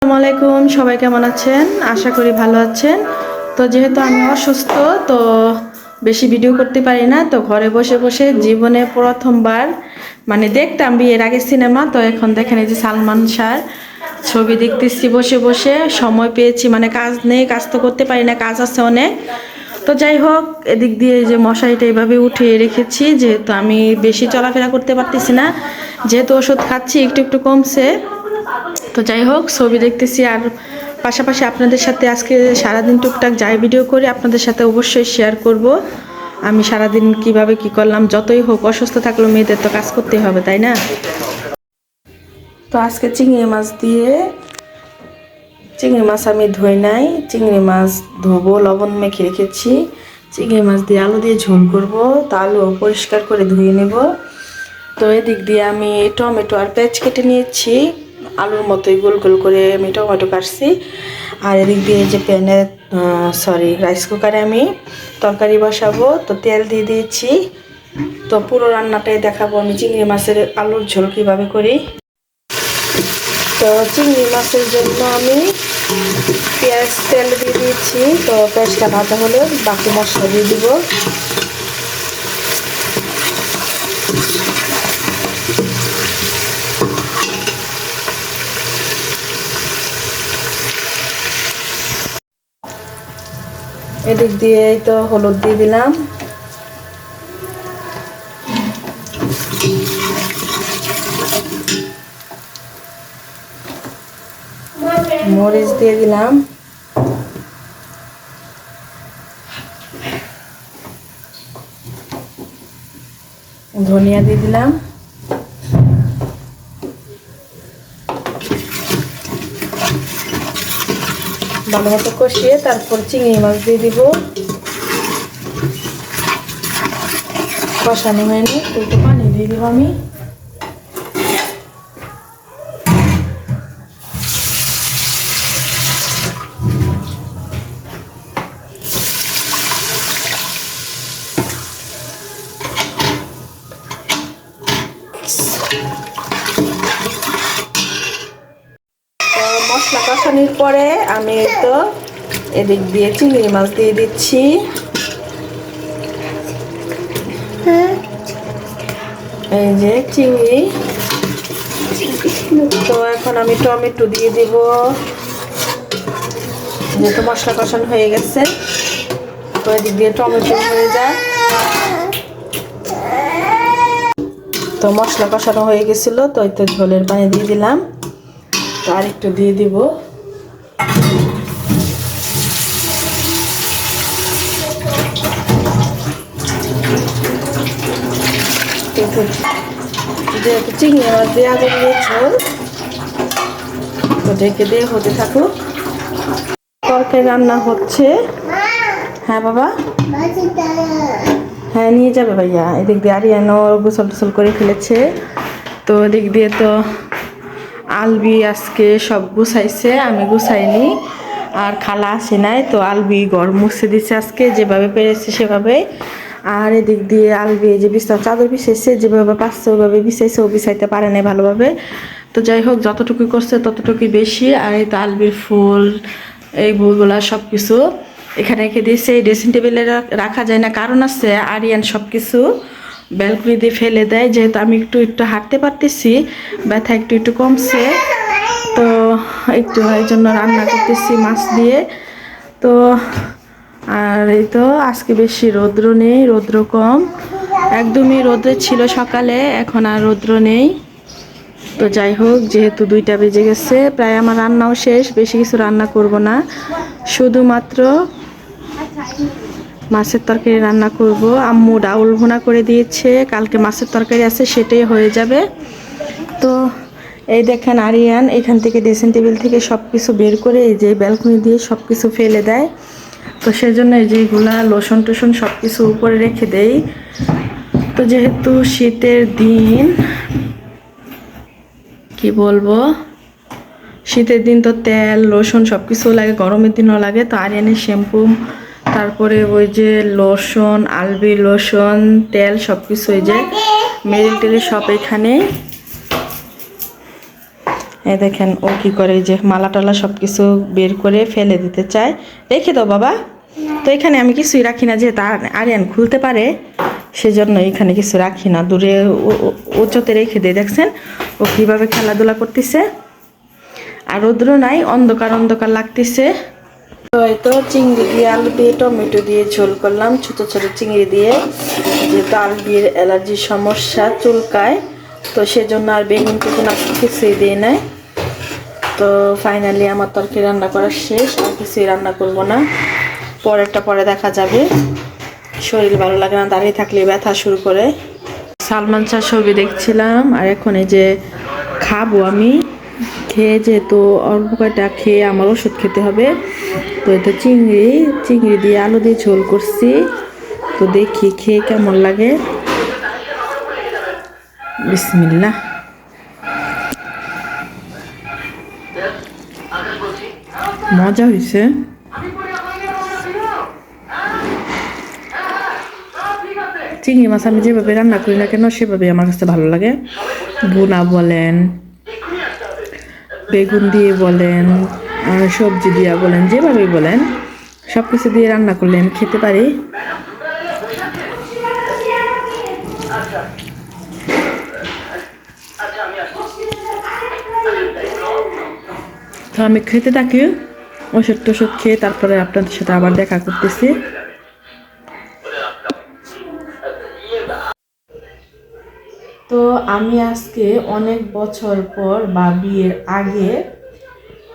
আসসালামু আলাইকুম, সবাই কেমন আছেন? আশা করি ভালো আছেন। তো যেহেতু আমি অসুস্থ, তো বেশি ভিডিও করতে পারি না, তো ঘরে বসে বসে জীবনে প্রথমবার মানে দেখতাম বিয়ের আগে সিনেমা, তো এখন দেখেন এই যে সালমান শাহর ছবি দেখতেছি বসে বসে। সময় পেয়েছি, মানে কাজ নেই, কাজ তো করতে পারি না, কাজ আছে অনেক। তো যাই হোক, এদিক দিয়ে যে মশারিটা এইভাবে উঠিয়ে রেখেছি, যেহেতু আমি বেশি চলাফেরা করতে পারতেছি না, যেহেতু ওষুধ খাচ্ছি একটু একটু কমছে। তো যাই হোক, ছবি দেখতেছি আর পাশাপাশি আপনাদের সাথে আজকে সারাদিন টুকটাক যাই ভিডিও করি আপনাদের সাথে অবশ্যই শেয়ার করব। আমি সারাদিন কিভাবে কি করলাম, যতই হোক অসুস্থ থাকলেও মেয়েদের তো কাজ করতেই হবে, তাই না? তো আজকে চিংড়ি মাছ আমি ধুই নাই, চিংড়ি মাছ ধোবো, লবণ মেখে রেখেছি। চিংড়ি মাছ দিয়ে আলু দিয়ে ঝোল করব, তো আলু পরিষ্কার করে ধুয়ে নেব। তো এদিক দিয়ে আমি টমেটো আর পেঁয়াজ কেটে নিয়েছি, আলুর মতোই গোল গোল করে আমি টমেটো কাটছি। আর এদিক দিয়ে যে রাইস কুকারে আমি তরকারি বসাবো, তো তেল দিয়ে দিয়েছি। তো পুরো রান্নাটাই দেখাবো আমি চিংড়ি মাছের আলুর ঝোল কীভাবে করি। তো চিংড়ি মাছের জন্য আমি পেঁয়াজ তেল দিয়ে দিয়েছি, তো পেঁয়াজটা ভাজা হলে বাকি মশলা দিয়ে দিব। এদিক দিয়ে তো হলুদ দিয়ে দিলাম, মরিচ দিয়ে দিলাম, ধনিয়া দিয়ে দিলাম, ভালো মতো কষিয়ে তারপর চিংড়ি মাছ দিয়ে দিব। কষানো হয়নি, একটু পানি দিয়ে দিব আমি। মশলা কষানোর পরে আমি তো এদিক দিয়ে চিংড়ি মাছ দিয়ে দিচ্ছি। এই যে চিংড়ি, তো এখন আমি টমেটো দিয়ে দিব, যেহেতু মশলা কষানো হয়ে গেছে। তো এদিক দিয়ে টমেটো হয়ে যায়, তো মশলা কষানো হয়ে গেছিল, তো এই তো ঝোলের পানি দিয়ে দিলাম। তো আর একটু দিয়ে দিব। যেহেতু চিংড়ি মাছ দিয়ে আগে দিয়ে ঝোল, তো ঢেকে দিয়ে হতে থাকুক। তরকারি রান্না হচ্ছে। হ্যাঁ বাবা, হ্যাঁ নিয়ে যাবে ভাইয়া। এদিক দিয়ে আরিয়ানো গোসল টোসল করে ফেলেছে, তো এদিক দিয়ে তো আলবি আজকে সব গুছাইছে, আমি গুছাইনি। আর খালা আসে নাই, তো আলবি ঘর মুছে দিচ্ছে আজকে যেভাবে পেরেছে সেভাবে। আর এদিক দিয়ে আলবি যে বিছানা চাদর বিছাইছে, যেভাবে পাচ্ছে ওইভাবে বিছাইছে, ও বিছাইতে পারে নাই ভালোভাবে। তো যাই হোক, যতটুকু করছে ততটুকুই বেশি। আর এই তো আলবির ফুল, এই বইগুলা সব কিছু এখানে রেখে দিয়েছে। এই ড্রেসিং টেবিলে রাখা যায় না, কারণ আছে আরিয়ান সব কিছু ব্যালকনি দিয়ে ফেলে দেয়। যেহেতু আমি একটু একটু হাঁটতে পারতেছি, ব্যথা একটু একটু কমছে, তো একটু এই জন্য রান্না করতেছি মাছ দিয়ে। তো আর এই তো আজকে বেশি রৌদ্র নেই, রৌদ্র কম, একদমই রৌদ্র ছিল সকালে, এখন আর রৌদ্র নেই। তো যাই হোক, যেহেতু 2টা বেজে গেছে, প্রায় আমার রান্নাও শেষ, বেশি কিছু রান্না করব না, শুধুমাত্র মাছের তরকারি রান্না করব। আম্মু ডাউল ভুনা করে দিয়েছে, কালকে মাছের তরকারি আছে, সেটাই হয়ে যাবে। তো এই দেখেন আরিয়ান এখান থেকে ড্রেসিং টেবিল থেকে সব কিছু বের করে এই যে ব্যালকনি দিয়ে সব কিছু ফেলে দেয়, তো সেজন্য এই যেগুলা লোশন টোশন সব কিছু উপরে রেখে দেই। তো যেহেতু শীতের দিন, কি বলবো, শীতের দিন তো তেল লোশন সব কিছু লাগে, গরমের দিনও লাগে। তো আরিয়ানের শ্যাম্পু, তারপরে ওই যে লোশন, আলবি লোশন, তেল সব কিছু, ওই যে মেরিল টেল সব এখানে। এই দেখেন ও কি করে, যে মালা টালা সব কিছু বের করে ফেলে দিতে চায়। রেখে দাও বাবা। তো এখানে আমি কিছুই রাখি না, যে তার আরিয়ান খুলতে পারে, সেজন্য এখানে কিছু রাখি না, দূরে উঁচুতে রেখে দিয়ে। দেখছেন ও কীভাবে খেলাধুলা করতেছে। আর রৌদ্র নাই, অন্ধকার অন্ধকার লাগতেছে। তো এই তো চিংড়ি দিয়ে আলু দিয়ে টমেটো দিয়ে ঝোল করলাম, ছোটো ছোটো চিংড়ি দিয়ে, যেহেতু আলবির অ্যালার্জির সমস্যা, চুলকায়, তো সেজন্য আর বেগুন টেগুন কিছুই দিয়ে নেয়। তো ফাইনালি আমার তরকারি রান্না করা শেষ, আর কিছুই রান্না করব না, পরেরটা পরে দেখা যাবে। শরীর ভালো লাগে না, দাঁড়িয়ে থাকলে ব্যথা শুরু করে। সালমান শাহ ছবি দেখছিলাম, আর এখন এই যে খাবো আমি। খেয়ে যেহেতু অল্প কয়টা খেয়ে আমার ওষুধ খেতে হবে, তো এটা চিংড়ি চিংড়ি দিয়ে আলু দিয়ে ঝোল করছি। তো দেখি খেয়ে কেমন লাগে। বিসমিল্লাহ। মজা হয়েছে। চিংড়ি মাছ আমি যেভাবে রান্না করি না কেন, সেভাবে আমার কাছে ভালো লাগে। ভুনা বলেন, বেগুন দিয়ে বলেন, সবজি দিয়ে বলেন, যেভাবেই বলেন, সব কিছু দিয়ে রান্না করলে আমি খেতে পারি। তো আমি খেতে থাকি, ওষুধ টষুধ খেয়ে তারপরে আপনাদের সাথে আবার দেখা করতেছি। তো আমি আজকে অনেক বছর পর, বা বিয়ের আগে,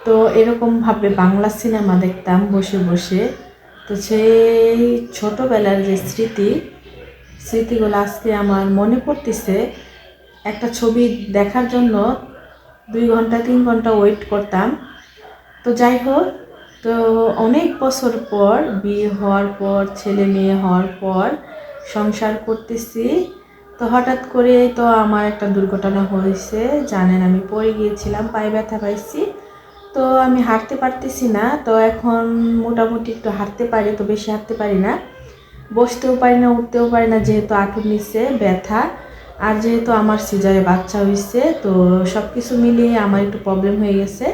তো এরকমভাবে বাংলা সিনেমা দেখতাম বসে বসে। তো সেই ছোটোবেলার যে স্মৃতিগুলো আজকে আমার মনে পড়তেছে। একটা ছবি দেখার জন্য 2 ঘন্টা 3 ঘন্টা ওয়েট করতাম। তো যাই হোক, তো অনেক বছর পর, বিয়ে হওয়ার পর, ছেলে মেয়ে হওয়ার পর সংসার করতেছি। তো হঠাৎ করে তো আমার একটা দুর্ঘটনা হয়েছে, জানেন, আমি পড়ে গিয়েছিলাম, পায়ে ব্যথা পাইছি। তো আমি হাঁটতে পারতেছি না। তো এখন মোটামুটি একটু হাঁটতে পারি, তো বেশি হাঁটতে পারি না, বসতেও পারি না, উঠতেও পারি না, যেহেতু হাঁটুর নিচে ব্যথা। আর যেহেতু আমার সিজারে বাচ্চা হয়েছে, তো সব কিছু মিলিয়ে আমার একটু প্রবলেম হয়ে গেছে।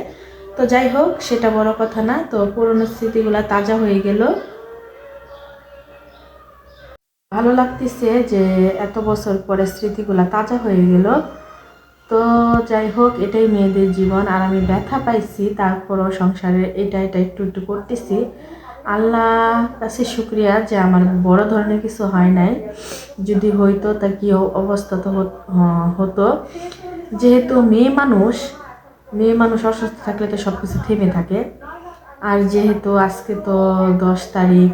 তো যাই হোক, সেটা বড় কথা না। তো পুরনো স্মৃতিগুলো তাজা হয়ে গেল, ভালো লাগতেছে যে এত বছর পরে স্মৃতিগুলো তাজা হয়ে গেল। তো যাই হোক, এটাই মেয়েদের জীবন। আর আমি ব্যথা পাইছি, তারপরও সংসারে এটা এটা একটু একটু করতেছি। আল্লাহ কাছে শুক্রিয়া যে আমার বড় ধরনের কিছু হয় নাই। যদি হইতো তা কি অবস্থা তো হতো। যেহেতু মেয়ে মানুষ অসুস্থ থাকলে তো সব কিছু থেমে থাকে। আর যেহেতু আজকে তো 10 তারিখ,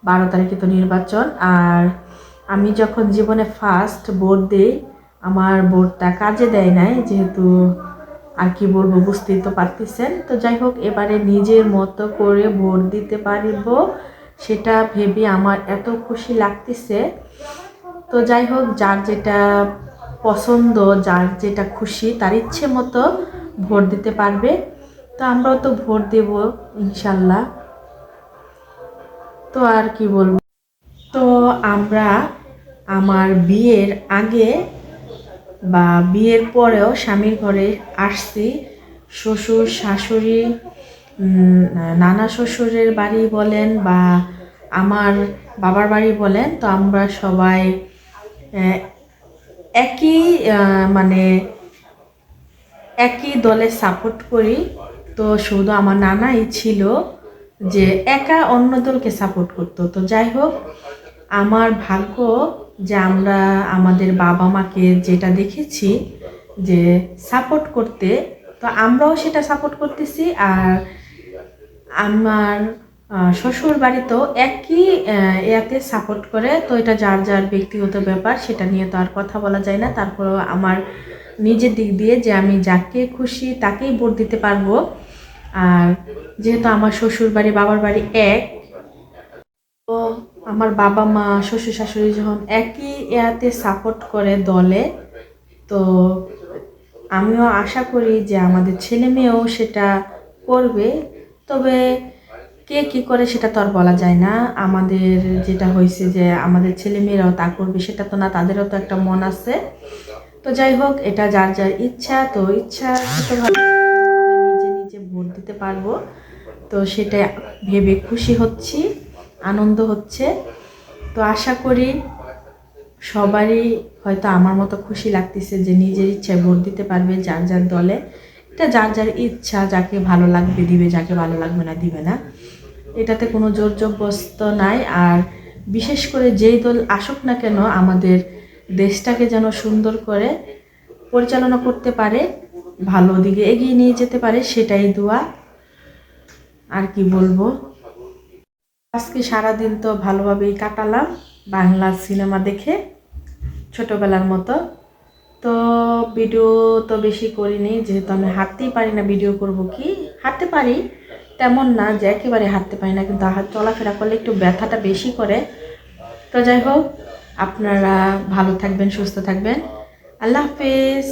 12 তারিখে তো নির্বাচন। আর আমি যখন জীবনে ফার্স্ট ভোট দিই, আমার ভোটটা কাজে দেয় নাই, যেহেতু আর কি বলবো, বুঝতেই তো পারতেছেন। তো যাই হোক, এবারে নিজের মতো করে ভোট দিতে পারব, সেটা ভেবে আমার এত খুশি লাগতেছে। তো যাই হোক, যার যেটা পছন্দ, যার যেটা খুশি, তার ইচ্ছে মতো ভোট দিতে পারবে। তো আমরাও তো ভোট দেব ইনশাল্লাহ। তো আর কি বলবো। তো আমরা আমার বিয়ের আগে বা বিয়ের পরেও স্বামীর ঘরে আসছি। শ্বশুর শাশুড়ি, নানা শ্বশুরের বাড়ি বলেন বা আমার বাবার বাড়ি বলেন, তো আমরা সবাই একই মানে একই দলে সাপোর্ট করি। তো শুধু আমার নানাই ছিল যে একা অন্য দলকে সাপোর্ট করতো। তো যাই হোক, আমার ভাগ্য যে আমরা আমাদের বাবা মাকে যেটা দেখেছি যে সাপোর্ট করতে, তো আমরাও সেটা সাপোর্ট করতেছি। আর আমার শ্বশুর বাড়িতেও একই ইয়াতে সাপোর্ট করে। তো এটা যার যার ব্যক্তিগত ব্যাপার, সেটা নিয়ে তো আর কথা বলা যায় না। তারপরেও আমার নিজের দিক দিয়ে যে আমি যাকে খুশি তাকেই ভোট দিতে পারবো। আর যেহেতু আমার শ্বশুর বাড়ি বাবার বাড়ি এক, তো আমার বাবা মা শ্বশুর শাশুড়ি যখন একই ইয়াতে সাপোর্ট করে দলে, তো আমিও আশা করি যে আমাদের ছেলে মেয়েও সেটা করবে। তবে কে কী করে সেটা তো আর বলা যায় না। আমাদের যেটা হয়েছে যে আমাদের ছেলে মেয়েরাও তা করবে সেটা তো না, তাদেরও তো একটা মন আছে। তো যাই হোক, এটা যার যার ইচ্ছা, তো ইচ্ছা ভাবে নিজে নিজে ভোট দিতে পারবো, তো সেটা ভেবে খুশি হচ্ছি, আনন্দ হচ্ছে। তো আশা করি সবারই হয়তো আমার মতো খুশি লাগতেছে যে নিজের ইচ্ছায় ভোট দিতে পারবে যার যার দলে। এটা যার যার ইচ্ছা, যাকে ভালো লাগবে দিবে, যাকে ভালো লাগবে না দিবে না, এটাতে কোনো জোর জবরদস্ত নাই। আর বিশেষ করে যেই দল আসুক না কেন, আমাদের দেশটাকে যেন সুন্দর করে পরিচালনা করতে পারে, ভালো দিকে এগিয়ে নিয়ে যেতে পারে, সেটাই দোয়া। আর কি বলবো, আজকে সারাদিন তো ভালোভাবেই কাটালাম বাংলা সিনেমা দেখে, ছোটবেলার মতো। তো ভিডিও তো বেশি করিনি, যেহেতু আমি হাঁটতেই পারি না, ভিডিও করব কি? হাঁটতে পারি, তেমন না যে একেবারে হাঁটতে পারি না, কিন্তু চলাফেরা করলে একটু ব্যথাটা বেশি করে। তো যাই হোক, আপনারা ভালো থাকবেন, সুস্থ থাকবেন। আল্লাহ হাফেজ।